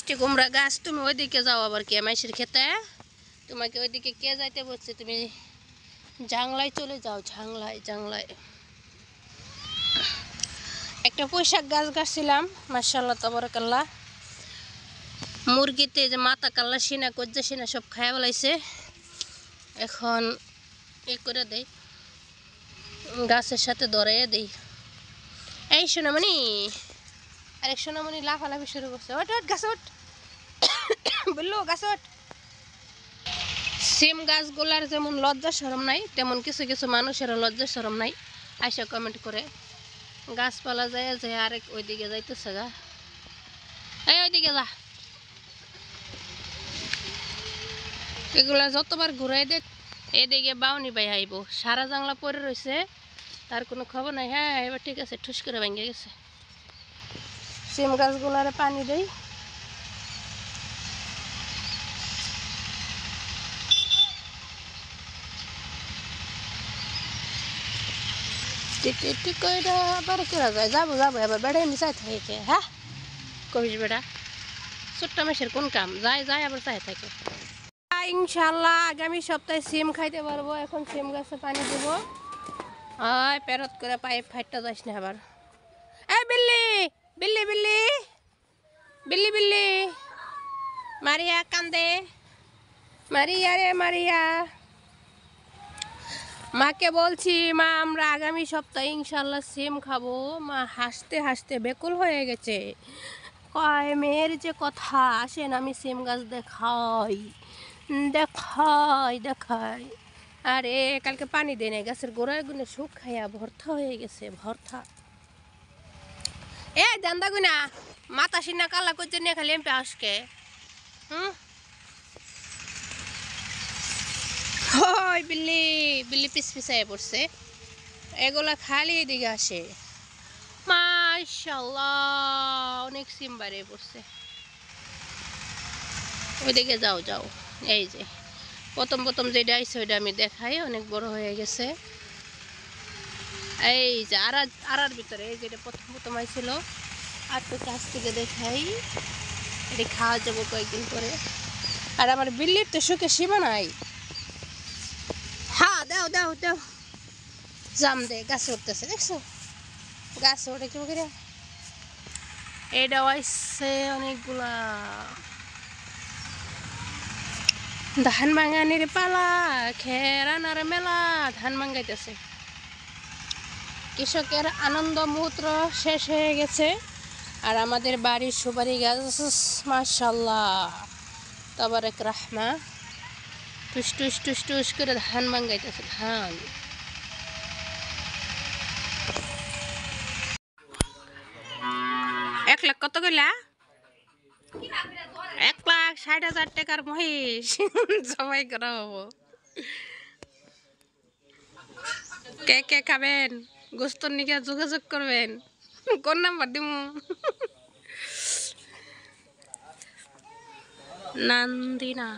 কুমড়া গাছ তুমি ওইদিকে যাও আবার কে মাইসের খেতে তোমাকে ওইদিকে কে যাইতে বলছে তুমি জাংলায় চলে যাও জাংলায় জাংলায় একটা পুঁইশাক গাছ গাছছিলাম মাশাআল্লাহ তাবারাকাল্লাহ মুরগিতে যে মাথা কাল্লা সিনা কজ্জা সিনা সব খায়া ফেলাইছে এখন এ করে দেই গাছের সাথে ধরাইয়া দেই এই সোনামণি আরেক সোনামণি লাফালাফি শুরু করছে ওট ওট গাছ ওট বললো গাছ ওট সিম গাছগুলার যেমন লজ্জা শরম নাই তেমন কিছু কিছু মানুষেরও লজ্জা শরম নাই আইসা কমেন্ট করে গাছপালা যায় যে আরেক ওইদিকে যাইতেছে গা এই ওইদিকে যা এগুলা যতবার ঘুরাই দে এদিকে বাউনি বাই আইব সারা জাংলা পরে রয়েছে তার কোনো খবর নাই হ্যাঁ এবার ঠিক আছে ঠুস করে ভেঙে গেছে সিম গাছগুলারে পানি দেই টিক করে আবার কেরা যায় যাবো যাবো এবার বেড়ে এমনি চাই থাকে হ্যাঁ কবিস বেড়া ছোট্ট মেসের কোন কাম যায় যায় আবার চাই থাকে ইনশাল্লাহ আগামী সপ্তাহে সিম খাইতে পারবো এখন সিম গাছে পানি দেবো আয় পেরত করে পাইপ ফাইটটা যাস না আবার এই বিল্লি বিল্লি বিল্লি বিল্লি বিল্লি মারিয়া কান্দে মারিয়া রে মারিয়া মাকে বলছি মা আমরা আগামী সপ্তাহে ইনশাল্লাহ সিম খাবো মা হাসতে হাসতে বেকুল হয়ে গেছে কয় মেয়ের যে কথা আসেন আমি সিম গাছ দেখাই দেখাই দেখাই আরে কালকে পানি দেয় নাই গাছের গোড়ায় গুনে সুখ খাইয়া ভর্তা হয়ে গেছে ভর্তা এ দান্দা গুনা মাথা সিনা কালা করছে নিয়ে খালি এমপি আসকে ওই বিল্লি বিল্লি পিস পিছায় পড়ছে এগুলা খালি এদিকে আসে মাশাআল্লাহ অনেক সিম বাড়ে পড়ছে ওইদিকে যাও যাও এই যে প্রথম প্রথম যেটা আইছে ওইটা আমি দেখাই অনেক বড় হয়ে গেছে এই যে আড়ার ভিতরে এই যেটা প্রথম প্রথম আইছিল আর তো কাছ থেকে দেখাই এটা খাওয়া যাবো কয়েকদিন পরে আর আমার বিল্লির তো সুখে সীমা নাই হ্যাঁ দাও দাও দাও জাম দে গাছে উঠতেছে দেখছো গাছে উঠে কি করে এটাও আইসছে অনেকগুলা ধান ভাঙানির পালা খেরানার মেলা ধান ভাঙাইতেছে কৃষকের আনন্দ মুহূর্ত শেষ হয়ে গেছে আর আমাদের বাড়ির সুপারি গাছ মাশাআল্লাহ তাবারাক রাহমা টুস টুস টুস টুস করে ধান ভাঙাইতেছে ধান 1 লাখ কত কইলা 1,60,000 টাকার মহিষ সবাই করা হবো কে কে খাবেন গোস্তর নিকে যোগাযোগ করবেন কোন নাম্বার দিমু নান্দিনা